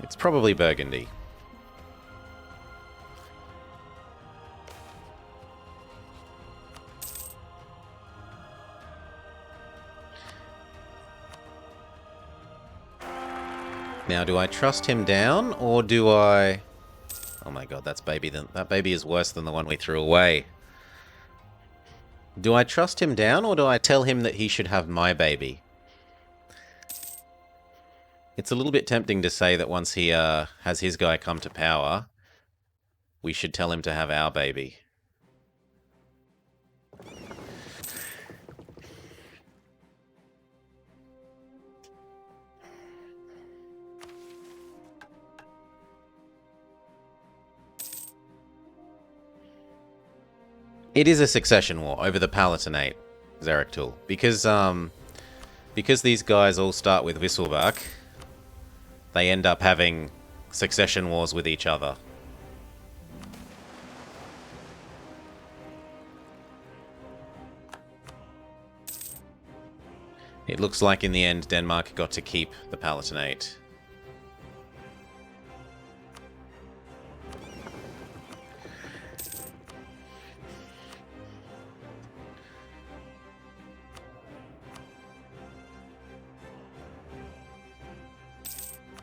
It's probably Burgundy. Now, do I trust him down, or do I... Oh my god, that baby is worse than the one we threw away. Do I trust him down, or do I tell him that he should have my baby? It's a little bit tempting to say that once he has his guy come to power, we should tell him to have our baby. It is a succession war over the Palatinate, Zarektul. Because these guys all start with Wisselbach, they end up having succession wars with each other. It looks like in the end Denmark got to keep the Palatinate.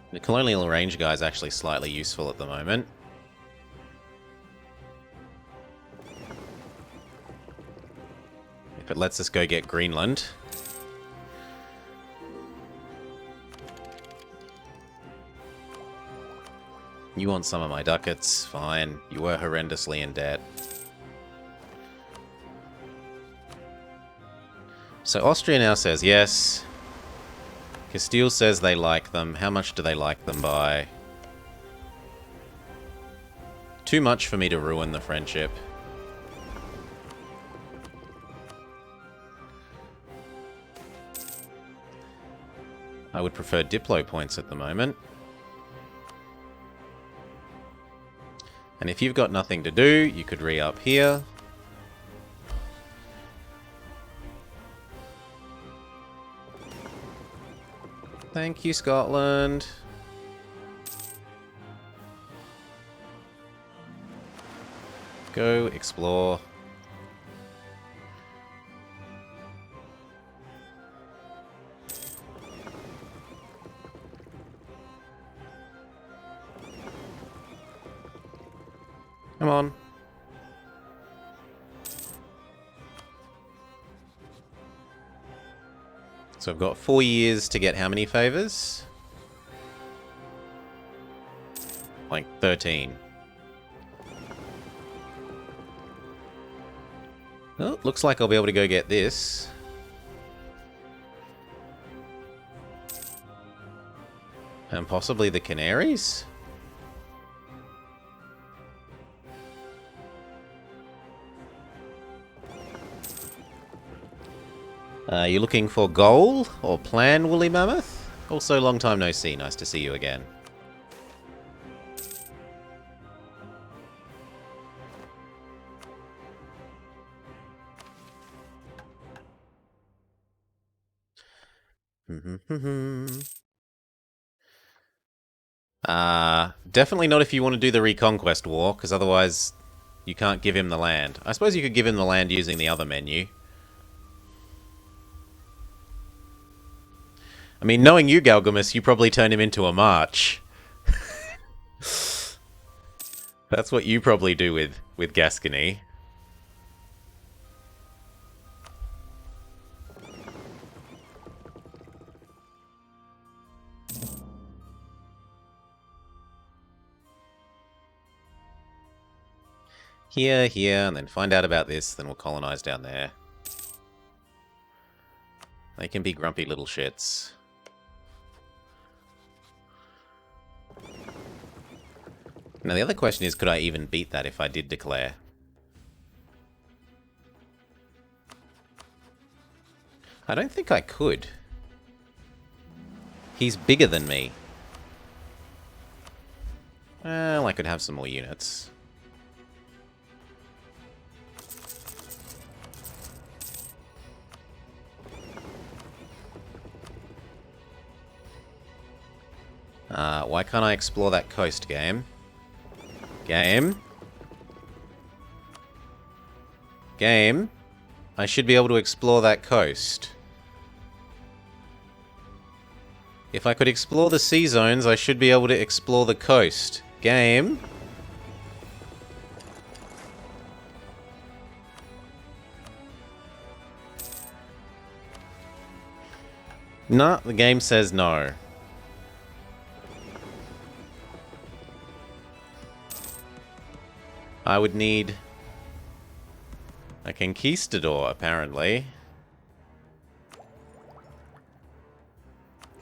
The Colonial Range guy is actually slightly useful at the moment. If it lets us go get Greenland. You want some of my ducats? Fine. You were horrendously in debt. So Austria now says yes. Castile says they like them. How much do they like them by? Too much for me to ruin the friendship. I would prefer Diplo points at the moment. And if you've got nothing to do, you could re-up here. Thank you, Scotland. Go explore. Come on. So I've got 4 years to get how many favors? Like 13. Well, looks like I'll be able to go get this. And possibly the Canaries? You looking for goal or plan, Woolly Mammoth? Also, long time no see. Nice to see you again. Definitely not if you want to do the Reconquest War, because otherwise you can't give him the land. I suppose you could give him the land using the other menu. I mean, knowing you, Galgamus, you probably turn him into a march. That's what you probably do with Gascony. Here, and then find out about this, then we'll colonize down there. They can be grumpy little shits. Now the other question is, could I even beat that if I did declare? I don't think I could. He's bigger than me. Well, I could have some more units. Why can't I explore that coast, game? Game? Game? I should be able to explore that coast. If I could explore the sea zones, I should be able to explore the coast. Game? Nah, the game says no. I would need a conquistador, apparently.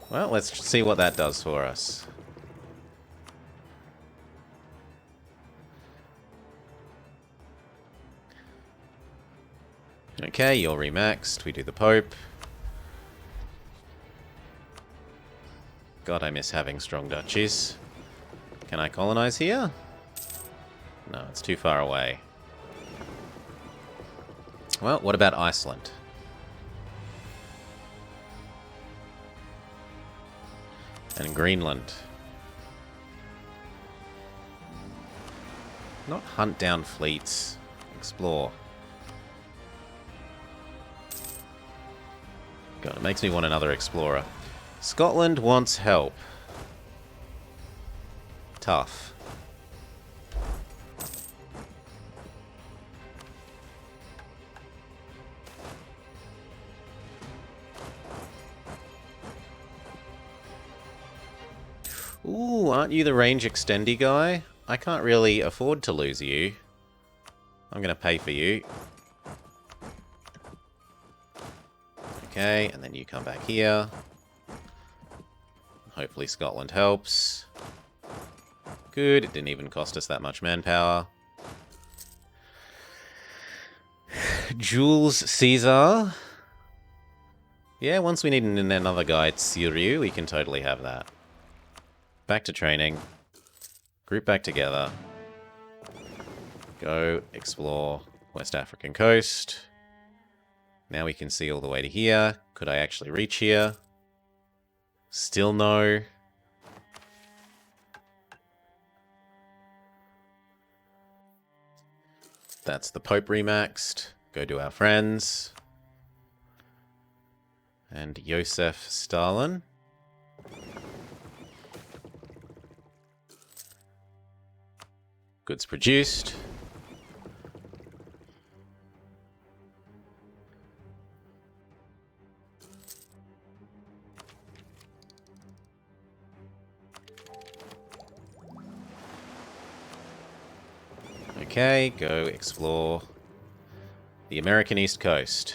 Well, let's see what that does for us. Okay, you're remaxed. We do the Pope. God, I miss having strong duchies. Can I colonize here? No, it's too far away. Well, what about Iceland? And Greenland. Not hunt down fleets. Explore. God, it makes me want another explorer. Scotland wants help. Tough. Ooh, aren't you the range extendy guy? I can't really afford to lose you. I'm gonna pay for you. Okay, and then you come back here. Hopefully Scotland helps. Good, it didn't even cost us that much manpower. Jules Caesar. Yeah, once we need another guy at Syriu, we can totally have that. Back to training. Group back together. Go explore West African coast. Now we can see all the way to here. Could I actually reach here? Still no. That's the Pope remaxed. Go to our friends. And Joseph Stalin. Goods produced. Okay, go explore the American East Coast.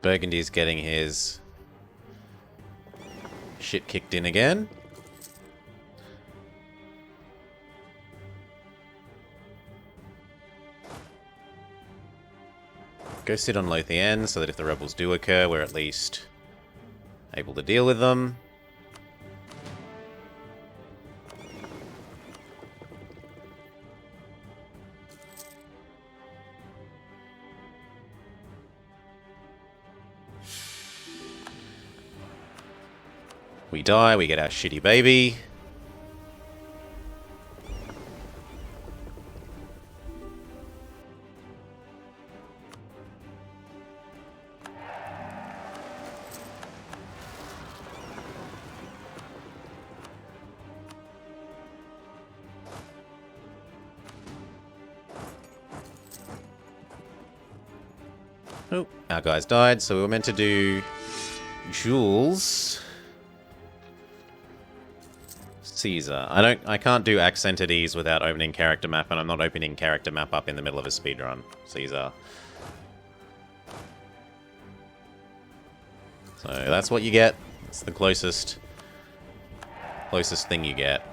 Burgundy's getting his shit kicked in again. Go sit on Lothian so that if the rebels do occur, we're at least able to deal with them. We die, we get our shitty baby. Oh, our guys died, so we were meant to do Jules Caesar. I can't do accented ease without opening character map, and I'm not opening character map up in the middle of a speedrun. Caesar. So that's what you get. It's the closest thing you get.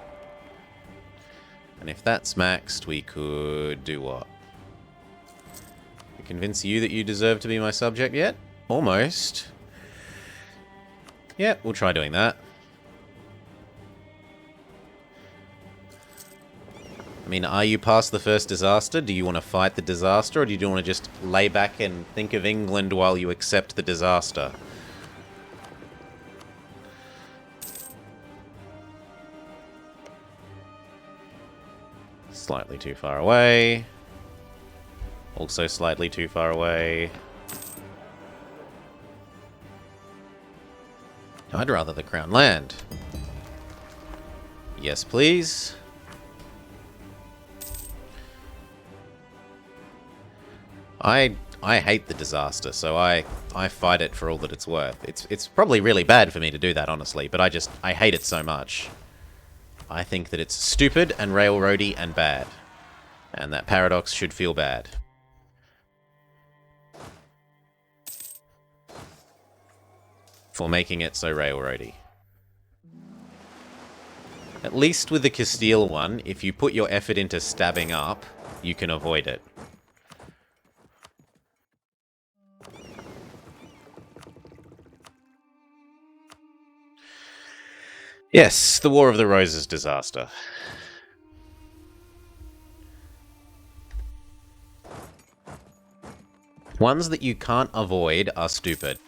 And if that's maxed, we could do what? Convince you that you deserve to be my subject yet? Almost. Yeah, we'll try doing that. I mean, are you past the first disaster? Do you want to fight the disaster, or do you want to just lay back and think of England while you accept the disaster? Slightly too far away. Also slightly too far away. I'd rather the Crown land. Yes, please. I hate the disaster, so I fight it for all that it's worth. It's probably really bad for me to do that, honestly, but I hate it so much. I think that it's stupid and railroady and bad. And that Paradox should feel bad. For making it so railroady. At least with the Castile one, if you put your effort into stabbing up, you can avoid it. Yes, the War of the Roses disaster. Ones that you can't avoid are stupid.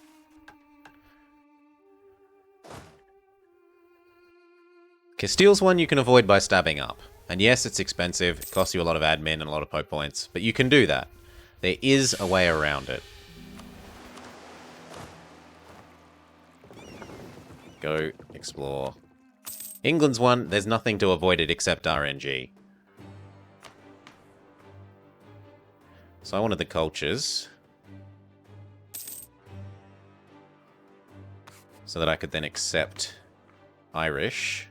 Castile's one you can avoid by stabbing up. And yes, it's expensive, it costs you a lot of admin and a lot of poke points, but you can do that. There is a way around it. Go explore. England's one, there's nothing to avoid it except RNG. So I wanted the cultures. So that I could then accept Irish.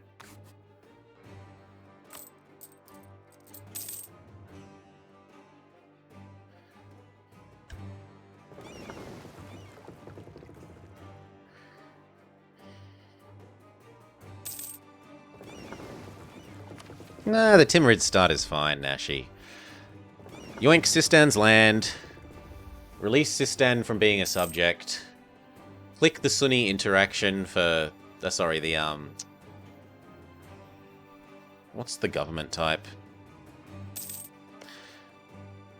Nah, the Timurid start is fine, Nashi. Yoink Sistan's land. Release Sistan from being a subject. Click the Sunni interaction for... sorry, the, what's the government type?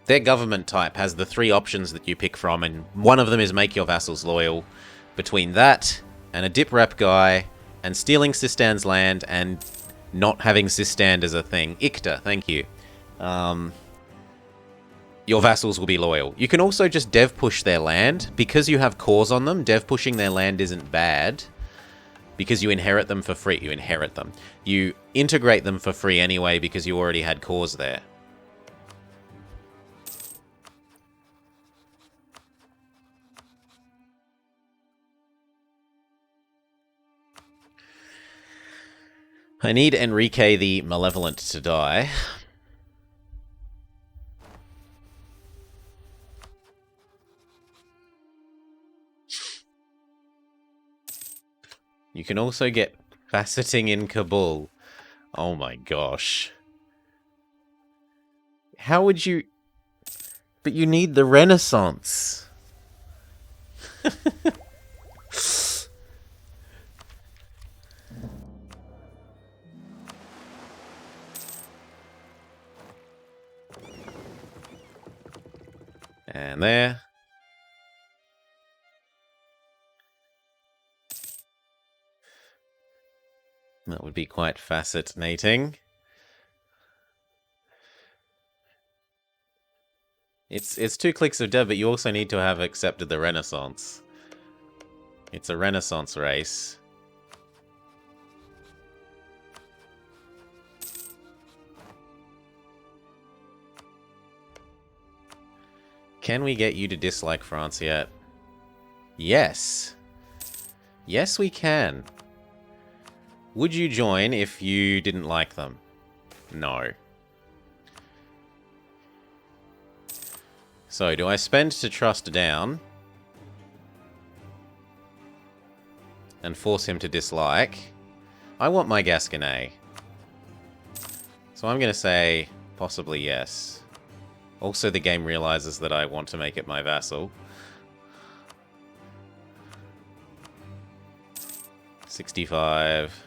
Their government type has the 3 options that you pick from, and one of them is make your vassals loyal. Between that, and a dip rep guy, and stealing Sistan's land, and not having Sistan as a thing. Ikta, thank you. Your vassals will be loyal. You can also just dev push their land. Because you have cores on them, dev pushing their land isn't bad. Because you inherit them for free. You inherit them. You integrate them for free anyway because you already had cores there. I need Enrique the Malevolent to die. You can also get faceting in Kabul. Oh my gosh. How would you... But you need the Renaissance. And there. That would be quite fascinating. It's 2 clicks of dev, but you also need to have accepted the Renaissance. It's a Renaissance race. Can we get you to dislike France yet? Yes. Yes, we can. Would you join if you didn't like them? No. So, do I spend to trust down and force him to dislike? I want my Gasconnet. So I'm going to say possibly yes. Also, the game realizes that I want to make it my vassal. 65.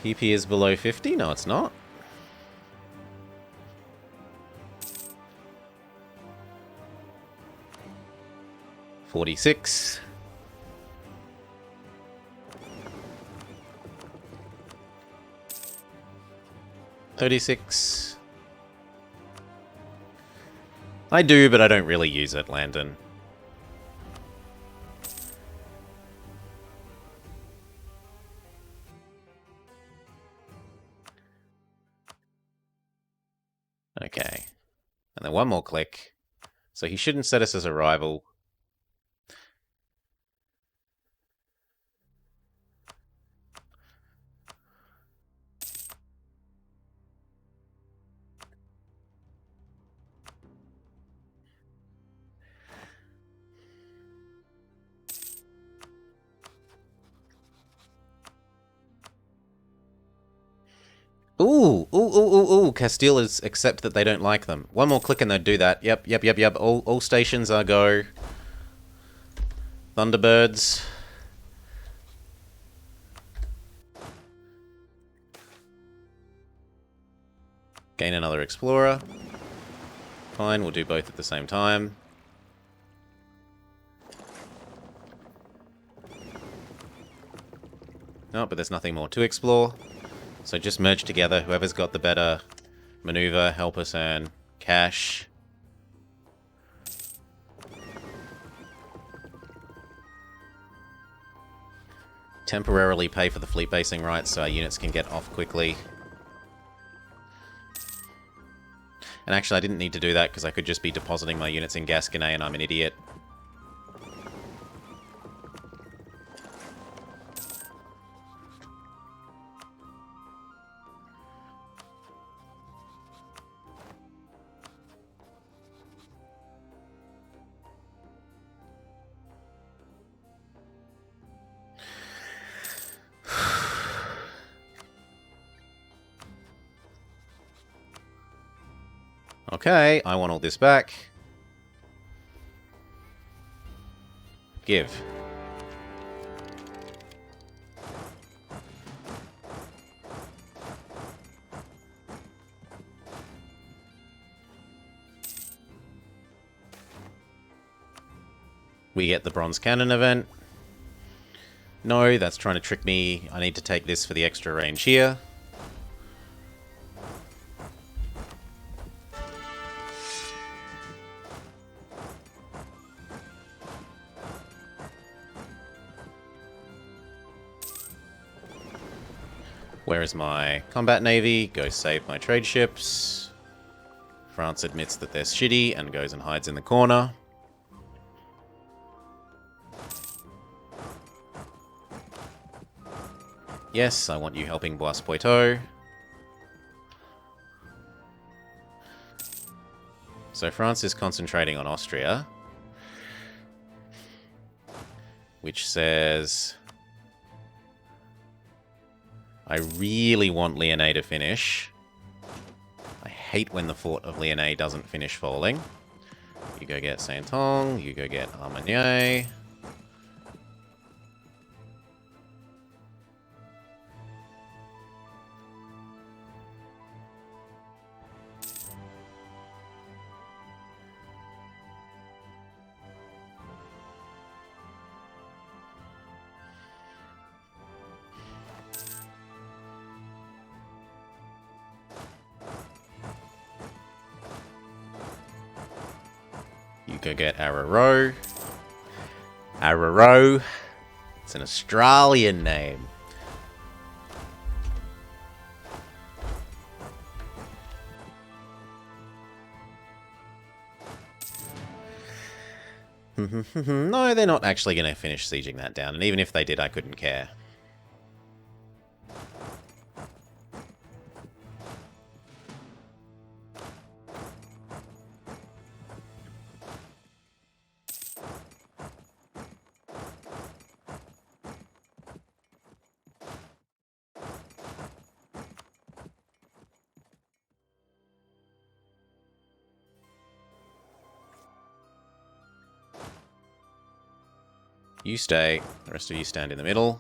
PP is below 50? No, it's not. $46. $36. I do, but I don't really use it, Landon. Okay. And then one more click. So he shouldn't set us as a rival. Ooh. Castile is accept that they don't like them. One more click and they'd do that. Yep. All stations are go. Thunderbirds. Gain another explorer. Fine, we'll do both at the same time. No, but there's nothing more to explore. So just merge together. Whoever's got the better maneuver, help us earn cash. Temporarily pay for the fleet basing rights so our units can get off quickly. And actually, I didn't need to do that because I could just be depositing my units in Gascony and I'm an idiot. Okay, I want all this back. Give. We get the bronze cannon event. No, that's trying to trick me. I need to take this for the extra range here. Where is my combat navy? Go save my trade ships. France admits that they're shitty and goes and hides in the corner. Yes, I want you helping Bois-Poitou. So France is concentrating on Austria. Which says... I really want Lyonnais to finish. I hate when the fort of Lyonnais doesn't finish falling. You go get Saint-Tong, you go get Armagnac. You go get Araro. Araro. It's an Australian name. No, they're not actually going to finish sieging that down, and even if they did, I couldn't care. You stay. The rest of you stand in the middle.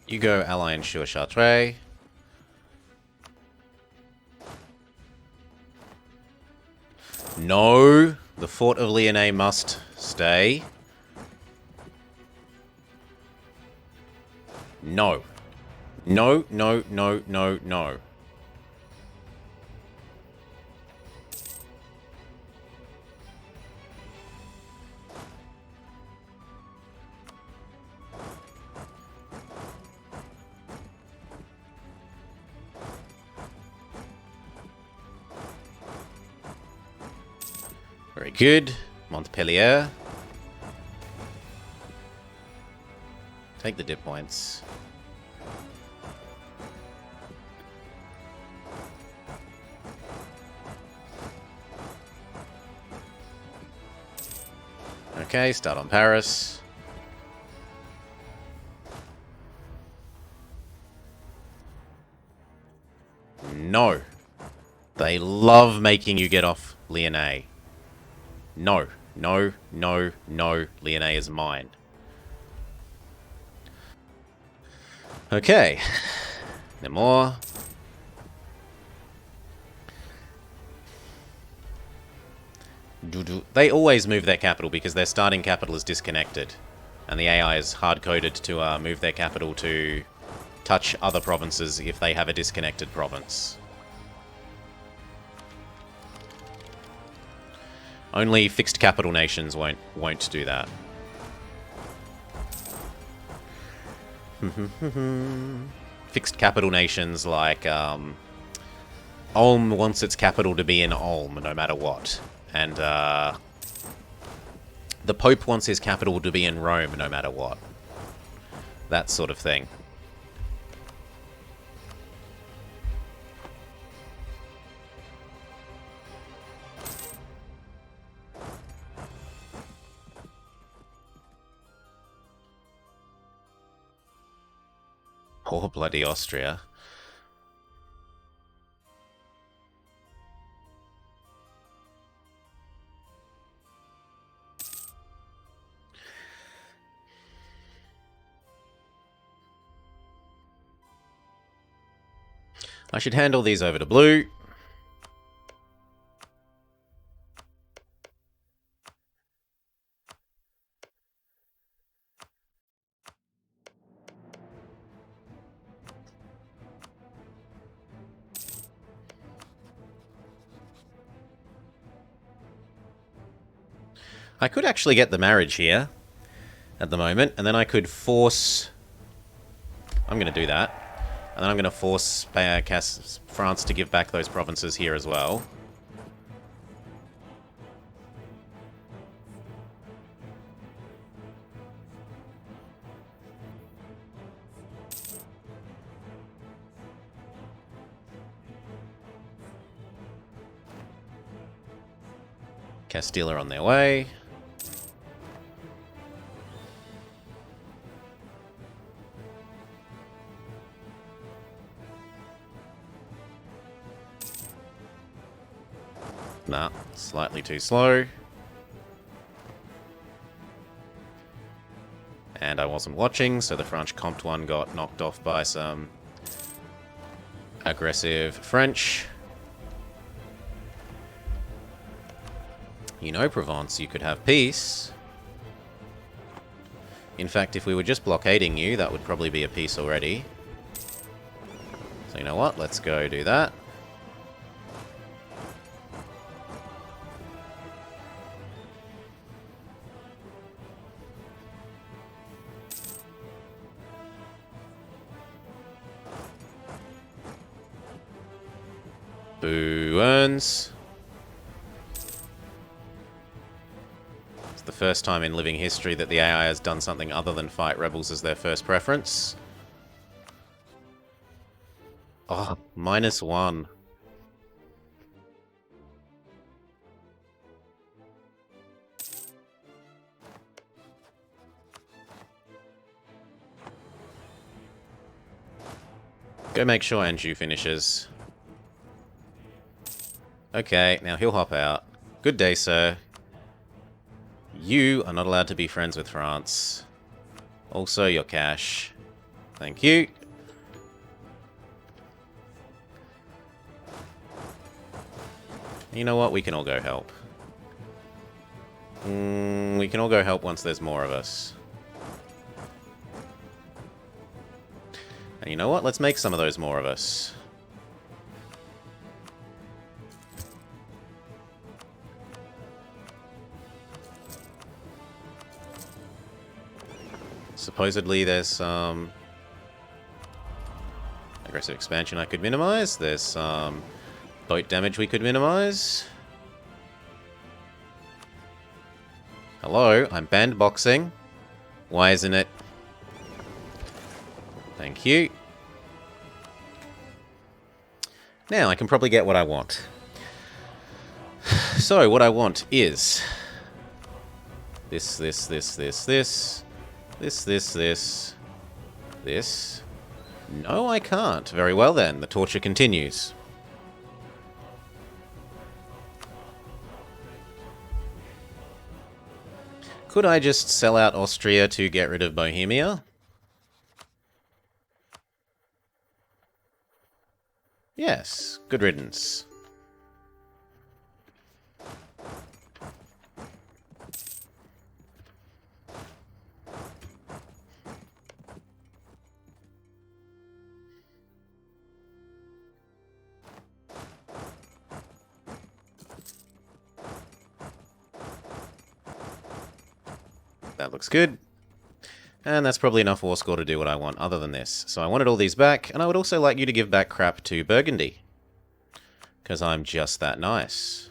You go ally ensure Chartres. No, the Fort of Lyonnais must stay. No. No, no, no, no, no. Very good. Montpellier. Take the dip points. Okay, start on Paris. No. They love making you get off Lyonnais. No, no, no, no. Lyonnais is mine. Okay. No more. They always move their capital because their starting capital is disconnected. And the AI is hard-coded to move their capital to touch other provinces if they have a disconnected province. Only fixed capital nations won't do that. Fixed capital nations like Ulm wants its capital to be in Ulm no matter what. And the Pope wants his capital to be in Rome no matter what. That sort of thing. Poor bloody Austria. I should hand all these over to blue. I could actually get the marriage here at the moment, and then I could force... I'm going to do that. And then I'm going to force France to give back those provinces here as well. Castile are on their way. Nah, slightly too slow. And I wasn't watching, so the French Comte one got knocked off by some aggressive French. You know, Provence, you could have peace. In fact, if we were just blockading you, that would probably be a peace already. So you know what? Let's go do that. Boo earns. It's the first time in living history that the AI has done something other than fight rebels as their first preference. Oh, -1. Go make sure Anjou finishes. Okay, now he'll hop out. Good day, sir. You are not allowed to be friends with France. Also, your cash. Thank you. You know what? We can all go help. We can all go help once there's more of us. And you know what? Let's make some of those more of us. Supposedly there's some aggressive expansion I could minimize. There's some boat damage we could minimize. Hello, I'm banned boxing. Why isn't it? Thank you. Now I can probably get what I want. So what I want is this. No, I can't. Very well then. The torture continues. Could I just sell out Austria to get rid of Bohemia? Yes. Good riddance. That looks good. And that's probably enough war score to do what I want other than this. So I wanted all these back, and I would also like you to give back crap to Burgundy. Because I'm just that nice.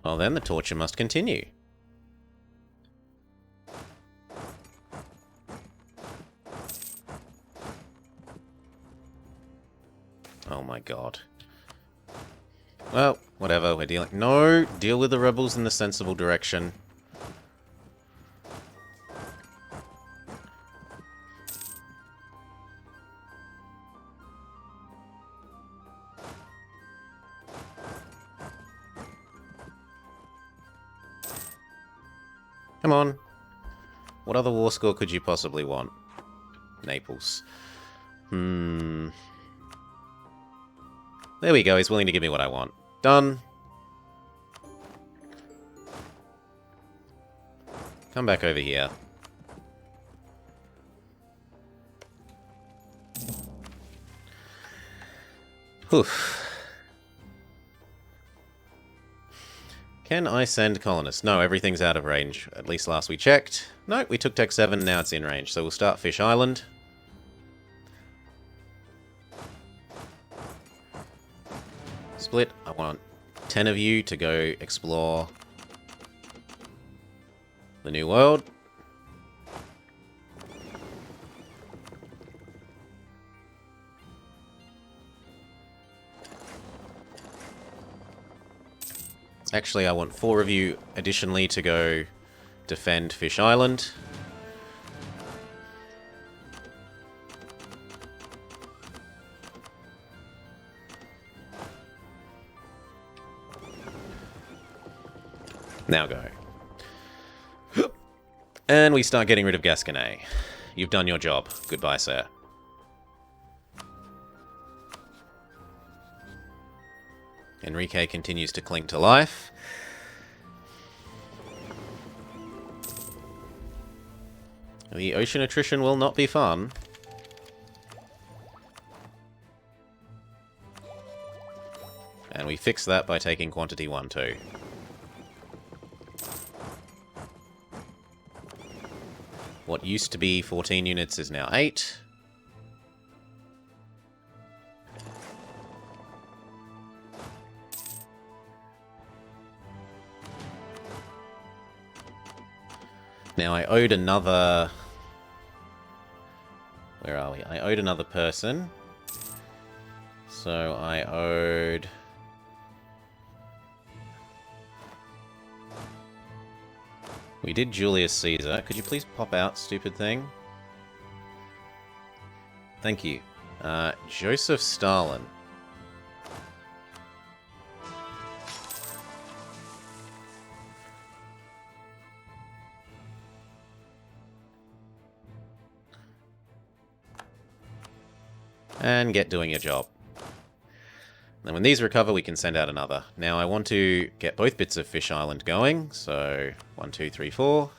Well then, the torture must continue. Oh my god. Well, whatever, we're dealing... No! Deal with the rebels in the sensible direction. Come on. What other war score could you possibly want? Naples. There we go, he's willing to give me what I want. Done. Come back over here. Whew. Can I send colonists? No, everything's out of range. At least last we checked. No, we took Tech 7, now it's in range. So we'll start Fish Island. Split. I want 10 of you to go explore the New World. Actually, I want 4 of you additionally to go defend Fish Island. Now go. And we start getting rid of Gasconay. You've done your job. Goodbye, sir. Enrique continues to cling to life. The ocean attrition will not be fun. And we fix that by taking quantity 1 too. What used to be 14 units is now 8. Now I owed another... Where are we? I owed another person. So I owed... We did Julius Caesar. Could you please pop out, stupid thing? Thank you. Joseph Stalin. And get doing your job. And when these recover, we can send out another. Now I want to get both bits of Fish Island going. So 1, 2, 3, 4.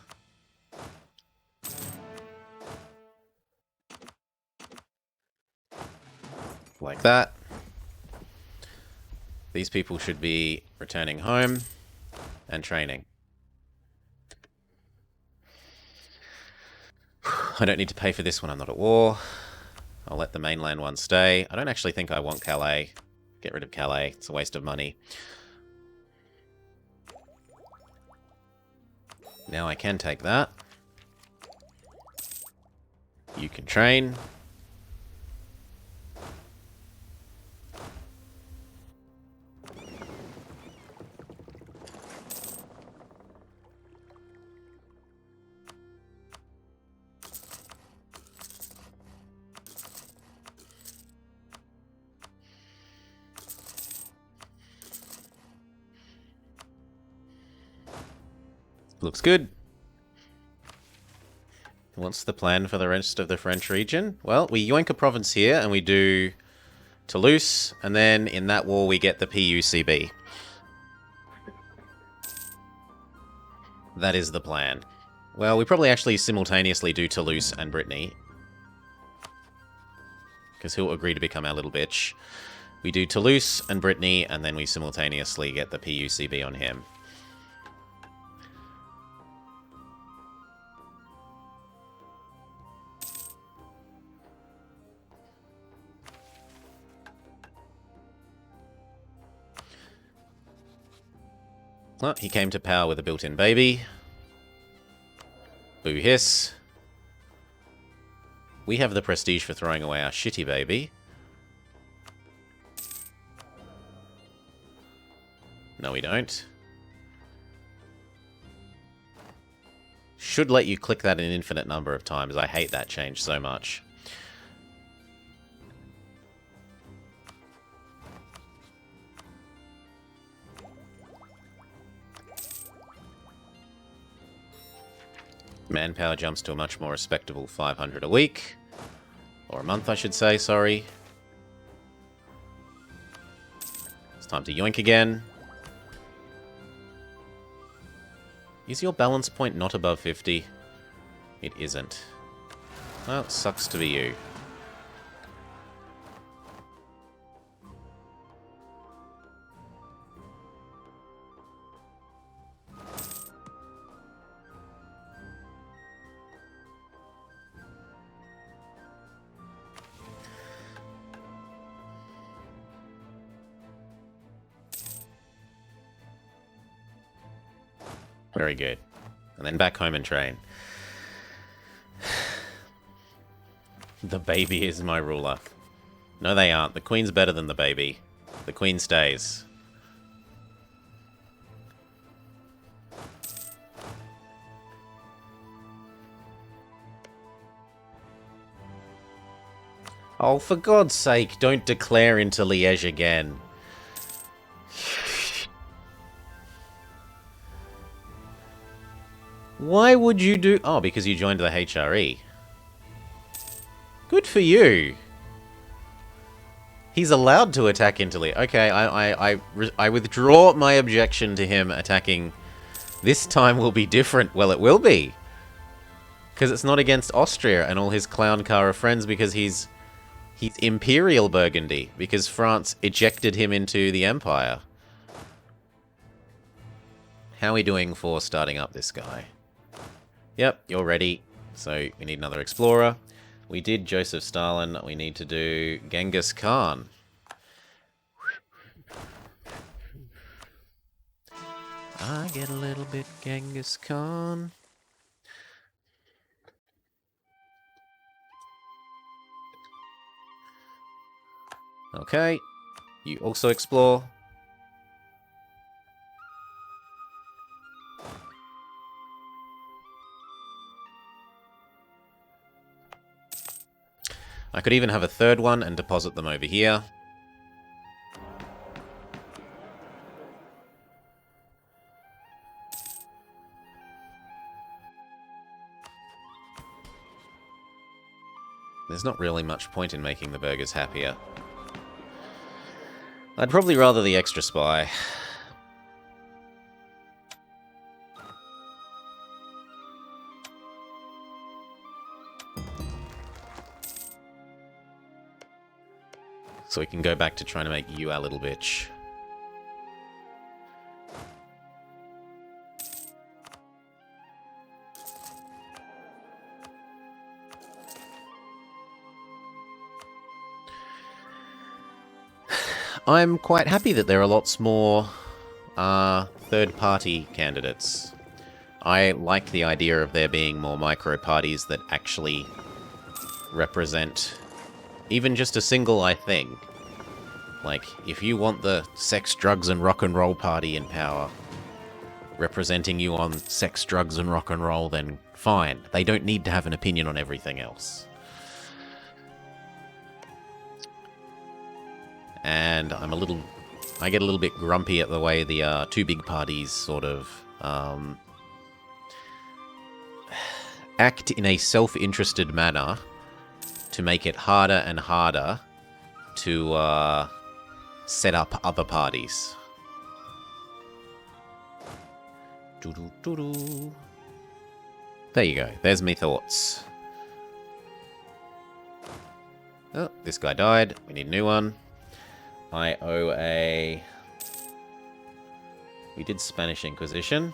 Like that. These people should be returning home and training. I don't need to pay for this when I'm not at war. I'll let the mainland one stay. I don't actually think I want Calais. Get rid of Calais. It's a waste of money. Now I can take that. You can train. Looks good. What's the plan for the rest of the French region? Well, we yoink a province here and we do Toulouse, and then in that war we get the PUCB. That is the plan. Well, we probably actually simultaneously do Toulouse and Brittany, because he'll agree to become our little bitch. We do Toulouse and Brittany, and then we simultaneously get the PUCB on him. Oh, he came to power with a built-in baby. Boo hiss. We have the prestige for throwing away our shitty baby. No, we don't. Should let you click that an infinite number of times. I hate that change so much. Manpower jumps to a much more respectable 500 a week. Or a month, I should say, sorry. It's time to yoink again. Is your balance point not above 50? It isn't. Well, it sucks to be you. Very good. And then back home and train. The baby is my ruler. No, they aren't. The queen's better than the baby. The queen stays. Oh, for God's sake, don't declare into Liège again. Why would you do... Oh, because you joined the HRE. Good for you. He's allowed to attack Italy. Okay, I withdraw my objection to him attacking. This time will be different. Well, it will be. Because it's not against Austria and all his clown car of friends, because he's Imperial Burgundy, because France ejected him into the Empire. How are we doing for starting up this guy? Yep, you're ready. So we need another explorer. We did Joseph Stalin. We need to do Genghis Khan. I get a little bit Genghis Khan. Okay. You also explore. I could even have a third one and deposit them over here. There's not really much point in making the burgers happier. I'd probably rather the extra spy. So we can go back to trying to make you our little bitch. I'm quite happy that there are lots more third-party candidates. I like the idea of there being more micro-parties that actually represent even just a single thing. Like, if you want the sex, drugs, and rock and roll party in power representing you on sex, drugs, and rock and roll, then fine. They don't need to have an opinion on everything else. And I get a little bit grumpy at the way the two big parties sort of act in a self-interested manner to make it harder and harder to set up other parties. There you go. There's me thoughts. Oh, this guy died. We need a new one. I owe a... We did Spanish Inquisition.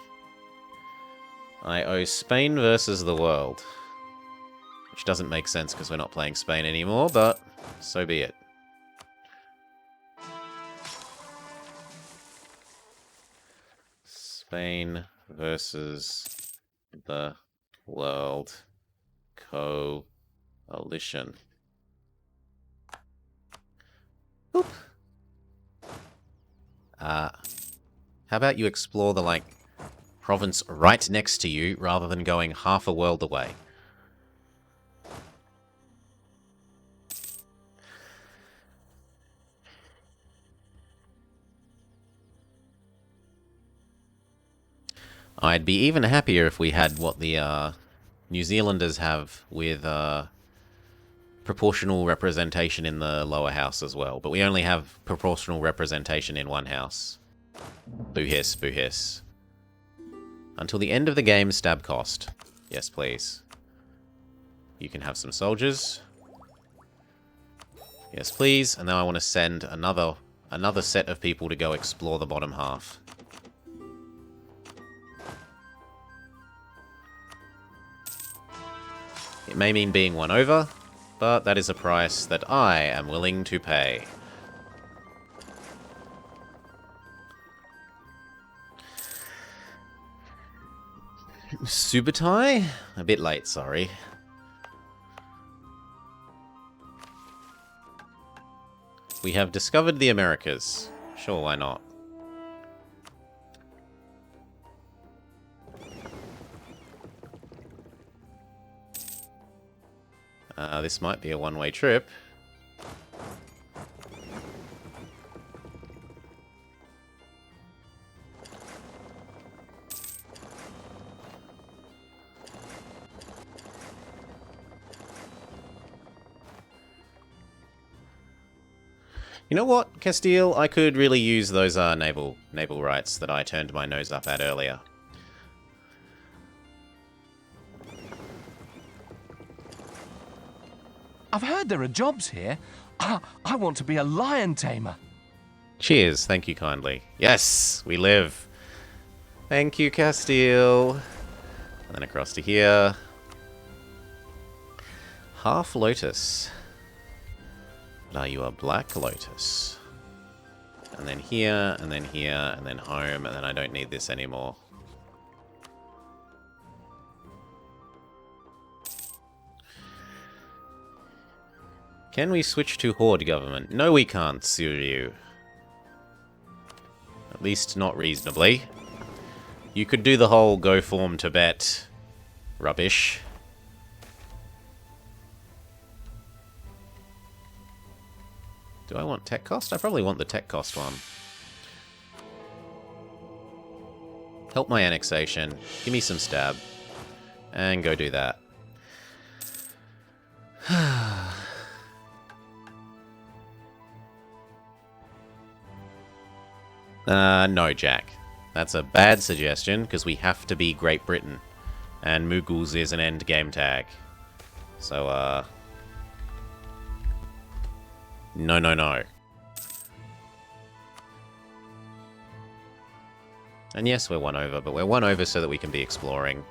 I owe Spain versus the world. Which doesn't make sense because we're not playing Spain anymore, but so be it. Spain versus the world coalition. Oop. How about you explore the, province right next to you, rather than going half a world away? I'd be even happier if we had what the New Zealanders have with proportional representation in the lower house as well. But we only have proportional representation in one house. Boo hiss, boo hiss. Until the end of the game, stab cost. Yes, please. You can have some soldiers. Yes, please. And now I want to send another set of people to go explore the bottom half. It may mean being won over, but that is a price that I am willing to pay. Subutai? A bit late, sorry. We have discovered the Americas. Sure, why not? This might be a one-way trip. You know what, Castile? I could really use those naval rights that I turned my nose up at earlier. I've heard there are jobs here. I want to be a lion tamer. Cheers, thank you kindly. Yes, we live. Thank you, Castile. And then across to here. Half Lotus. Now you are Black Lotus. And then here, and then here, and then home, and then I don't need this anymore. Can we switch to Horde government? No, we can't, Suryu. At least not reasonably. You could do the whole go form Tibet rubbish. Do I want tech cost? I probably want the tech cost one. Help my annexation. Give me some stab. And go do that. No, Jack. That's a bad suggestion, because we have to be Great Britain. And Mughals is an end game tag. So, no, no, no. And yes, we're 1 over, but we're 1 over so that we can be exploring.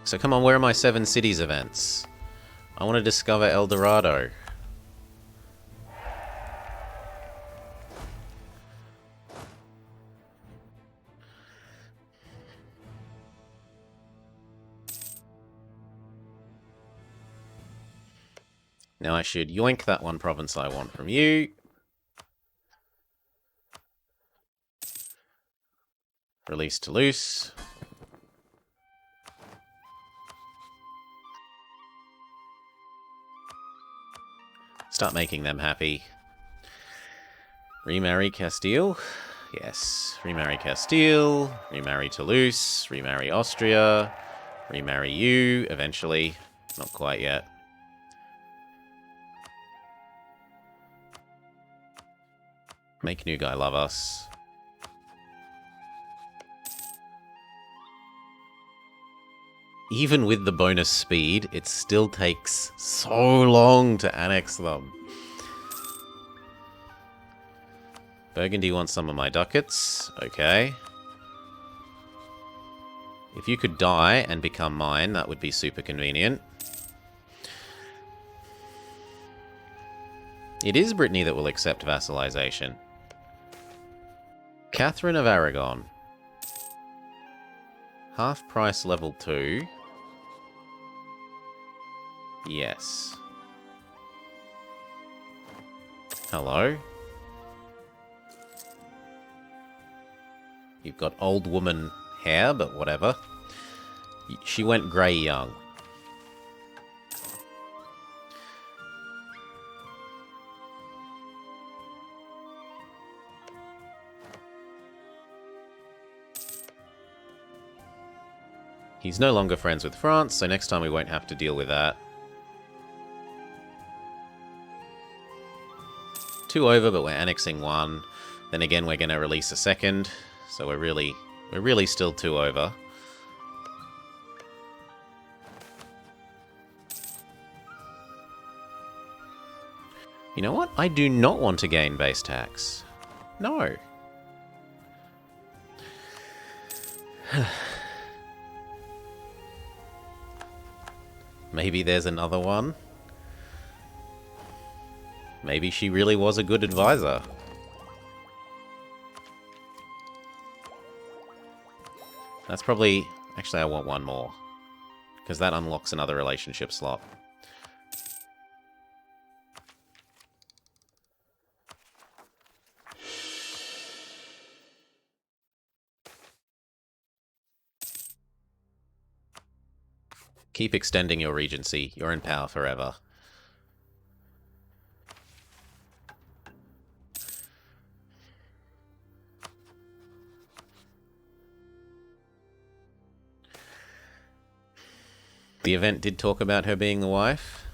So come on, where are my 7 cities events? I want to discover El Dorado. Now I should yoink that one province I want from you. Release Toulouse. Start making them happy. Remarry Castile. Yes. Remarry Castile. Remarry Toulouse. Remarry Austria. Remarry you, eventually. Not quite yet. Make new guy love us. Even with the bonus speed, it still takes so long to annex them. Burgundy wants some of my ducats. Okay. If you could die and become mine, that would be super convenient. It is Brittany that will accept vassalization. Catherine of Aragon. Half price level 2. Yes. Hello. You've got old woman hair, but whatever. She went grey young. He's no longer friends with France, so next time we won't have to deal with that. 2 over, but we're annexing 1. Then again, we're going to release a 2nd. So we're really still 2 over. You know what? I do not want to gain base tax. No. Maybe there's another one. Maybe she really was a good advisor. That's probably... Actually, I want 1 more. Because that unlocks another relationship slot. Keep extending your regency. You're in power forever. The event did talk about her being the wife.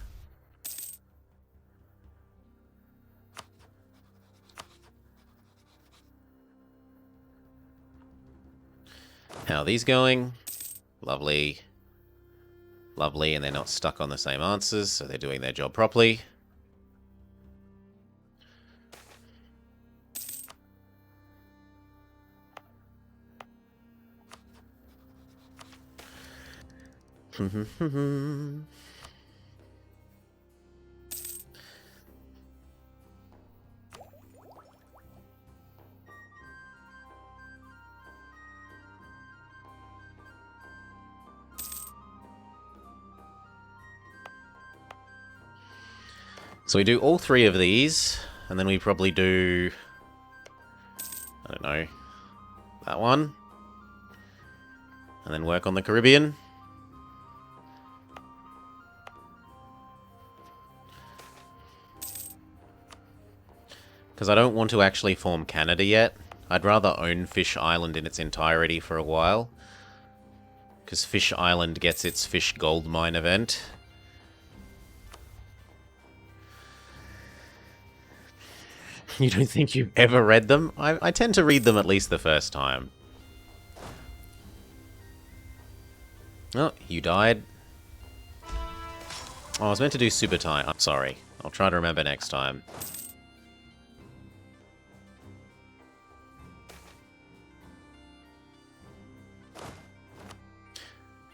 How are these going? Lovely. Lovely, and they're not stuck on the same answers, so they're doing their job properly. So we do all 3 of these, and then we probably do... I don't know. That one. And then work on the Caribbean. Because I don't want to actually form Canada yet. I'd rather own Fish Island in its entirety for a while. Because Fish Island gets its Fish Gold Mine event. You don't think you've ever read them? I tend to read them at least the first time. Oh, you died. Oh, I was meant to do Super Tie. I'm sorry. I'll try to remember next time.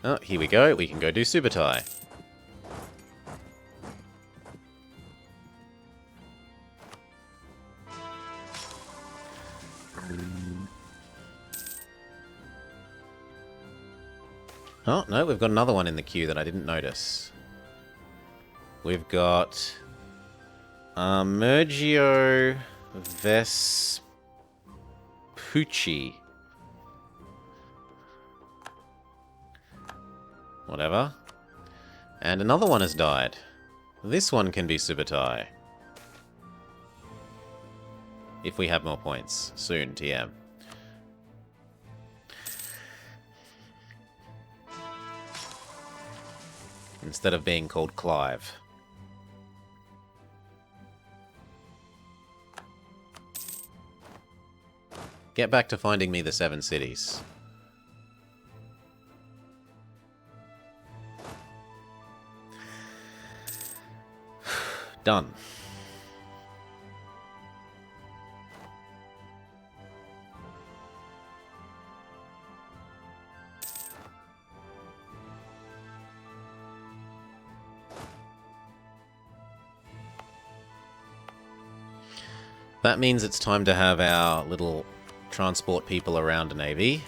Oh, here we go. We can go do Super Tie. Oh, no, we've got another one in the queue that I didn't notice. We've got... Mergio Vespucci. Whatever. And another one has died. This one can be Super Tie. If we have more points. Soon, TM. Instead of being called Clive. Get back to finding me the 7 cities. Done. That means it's time to have our little transport people around a navy.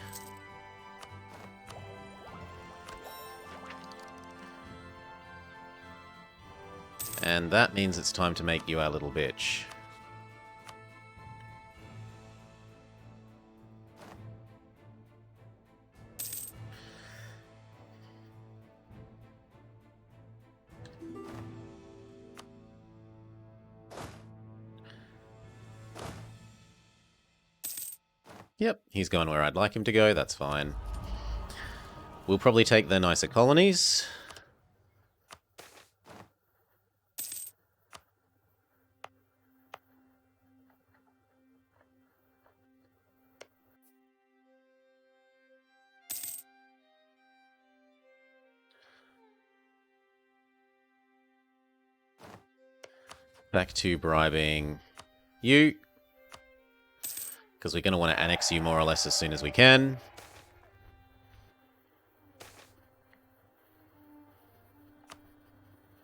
And that means it's time to make you our little bitch. Yep, he's going where I'd like him to go, that's fine. We'll probably take the nicer colonies. Back to bribing you. Because we're going to want to annex you more or less as soon as we can.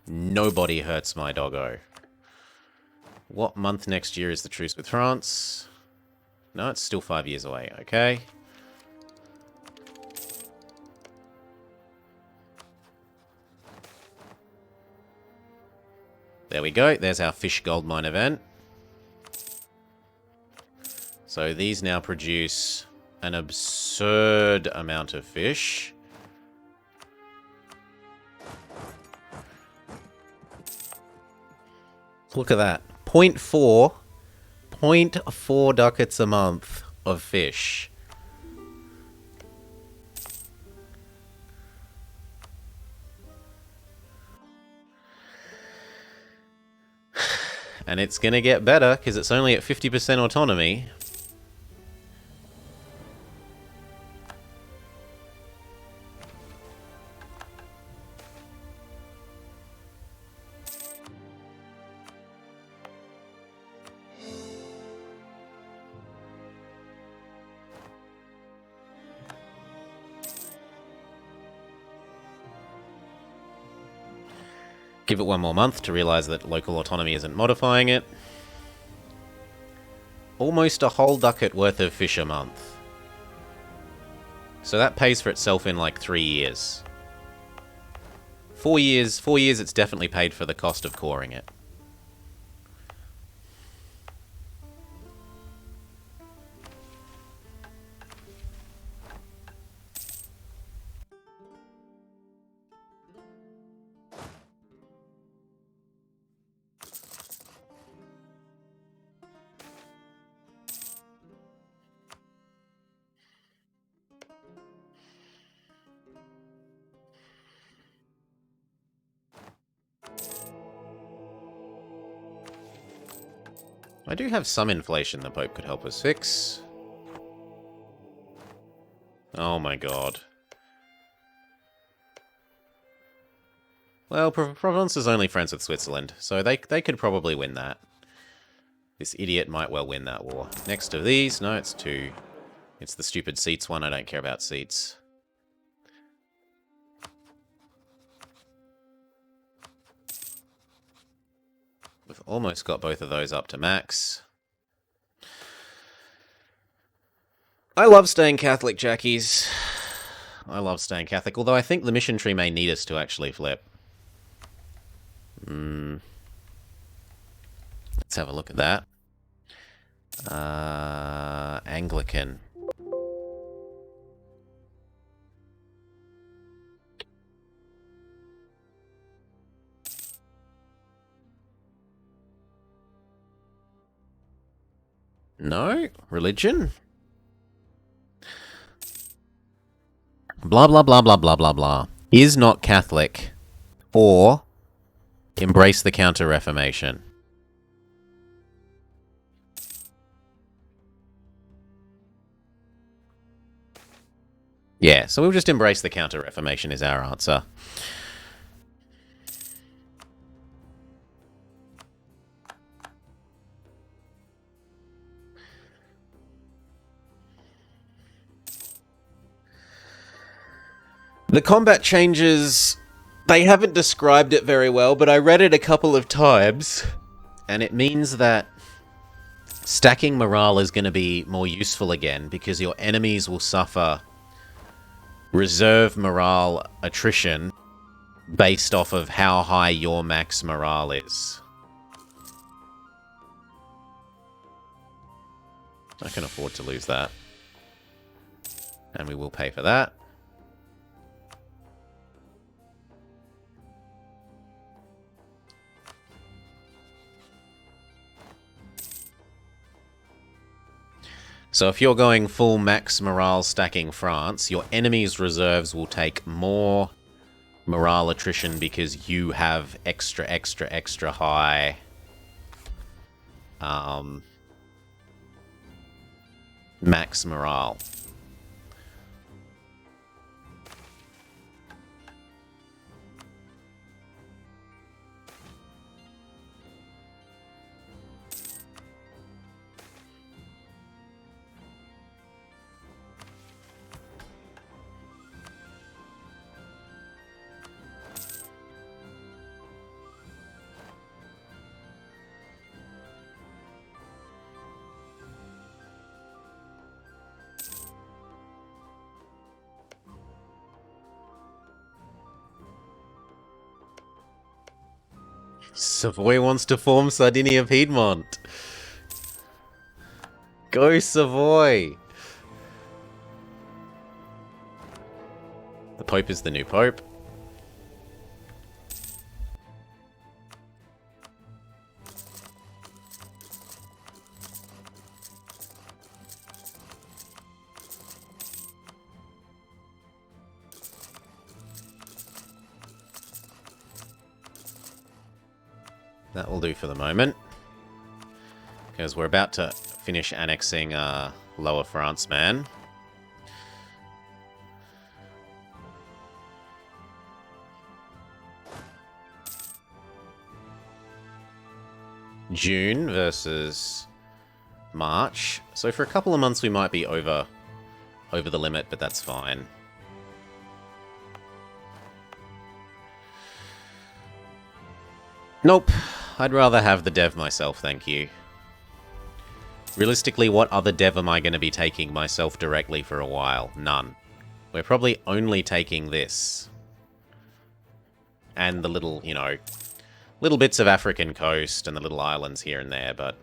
Nobody hurts my doggo. What month next year is the truce with France? No, it's still 5 years away. Okay. There we go. There's our fish gold mine event. So these now produce an absurd amount of fish. Look at that. 0.4 ducats a month of fish. And it's going to get better because it's only at 50% autonomy. Give it one more month to realize that local autonomy isn't modifying it. Almost a whole ducat worth of fish a month. So that pays for itself in like 3 years. 4 years it's definitely paid for the cost of coring it. I do have some inflation the Pope could help us fix. Oh my god. Well, Provence is only friends with Switzerland, so they could probably win that. This idiot might well win that war. Next of these, no, it's 2. It's the stupid seats one, I don't care about seats. We've almost got both of those up to max. I love staying Catholic, Jackies. I love staying Catholic, although I think the mission tree may need us to actually flip. Let's have a look at that. Anglican. No? Religion? Blah, blah, blah, blah, blah, blah, blah. Is not Catholic. Or embrace the Counter-Reformation. Yeah, so we'll just embrace the Counter-Reformation is our answer. The combat changes, they haven't described it very well, but I read it a couple of times, and it means that stacking morale is going to be more useful again, because your enemies will suffer reserve morale attrition based off of how high your max morale is. I can afford to lose that. And we will pay for that. So if you're going full max morale stacking France, your enemy's reserves will take more morale attrition because you have extra high max morale. Savoy wants to form Sardinia Piedmont. Go Savoy! The Pope is the new Pope. That will do for the moment. Because we're about to finish annexing Lower France, man. June versus March. So for a couple of months we might be over the limit, but that's fine. Nope. I'd rather have the dev myself, thank you. Realistically, what other dev am I going to be taking myself directly for a while? None. We're probably only taking this. And the little, you know, little bits of African coast and the little islands here and there, but...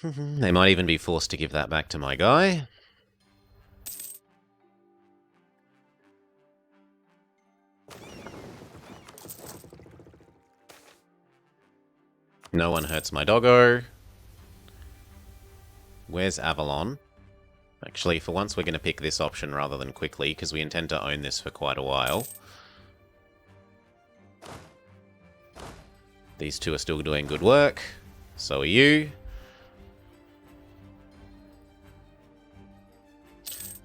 They might even be forced to give that back to my guy. No one hurts my doggo. Where's Avalon? Actually, for once we're going to pick this option rather than quickly, because we intend to own this for quite a while. These two are still doing good work. So are you.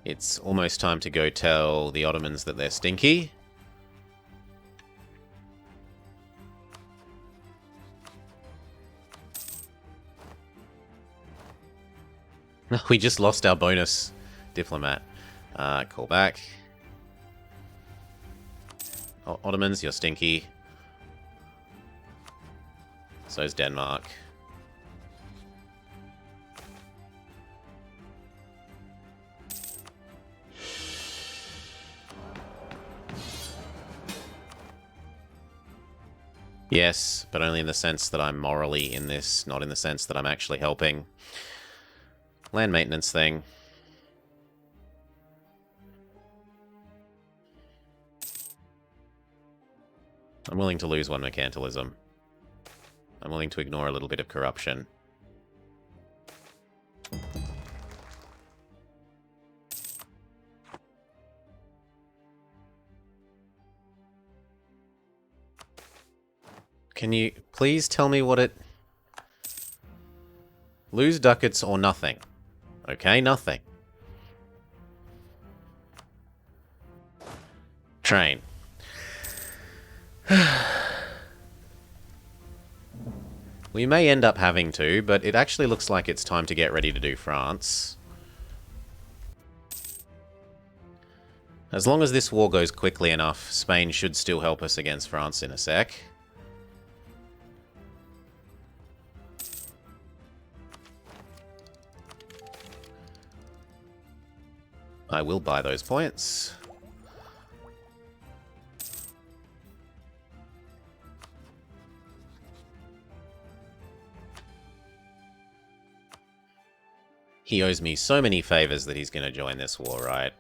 It's almost time to go tell the Ottomans that they're stinky. We just lost our bonus diplomat. Call back. Ottomans, you're stinky. So is Denmark. Yes, but only in the sense that I'm morally in this, not in the sense that I'm actually helping. Land maintenance thing. I'm willing to lose one mercantilism. I'm willing to ignore a little bit of corruption. Can you please tell me what it... Lose ducats or nothing. Okay, nothing. Train. We may end up having to, but it actually looks like it's time to get ready to do France. As long as this war goes quickly enough, Spain should still help us against France in a sec. I will buy those points. He owes me so many favors that he's going to join this war, right?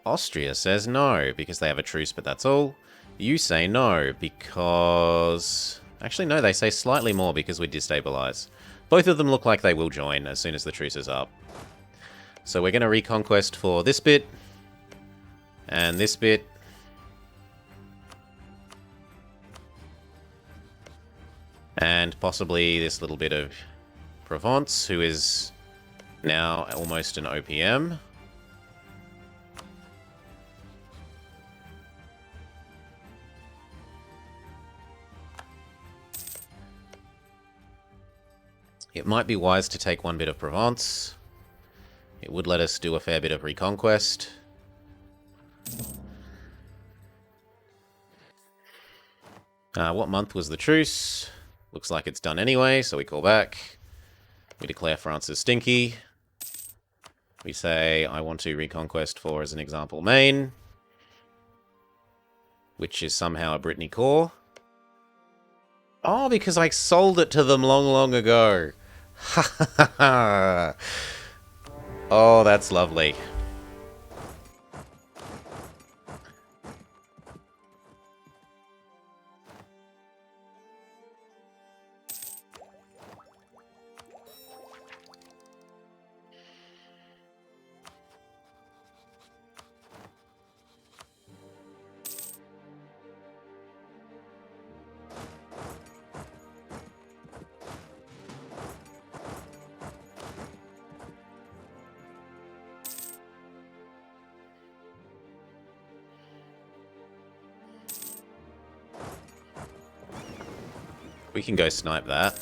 Austria says no, because they have a truce, but that's all. You say no, because... Actually, no, they say slightly more because we destabilize. Both of them look like they will join as soon as the truce is up. So we're going to reconquest for this bit. And this bit. And possibly this little bit of Provence, who is now almost an OPM. It might be wise to take one bit of Provence. It would let us do a fair bit of reconquest. What month was the truce? Looks like it's done anyway, so we call back. We declare France as stinky. We say, I want to reconquest for, as an example, Maine. Which is somehow a Brittany core. Oh, because I sold it to them long, long ago. Ha ha ha ha. Oh, that's lovely. We can go snipe that.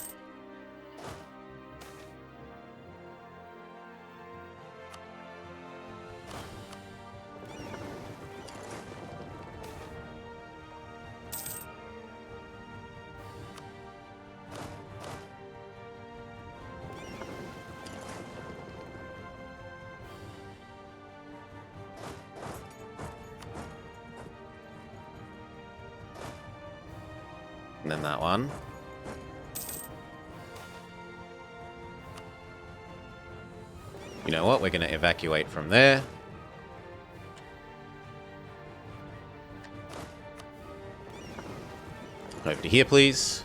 And then that one. You know what? We're going to evacuate from there. Over to here, please.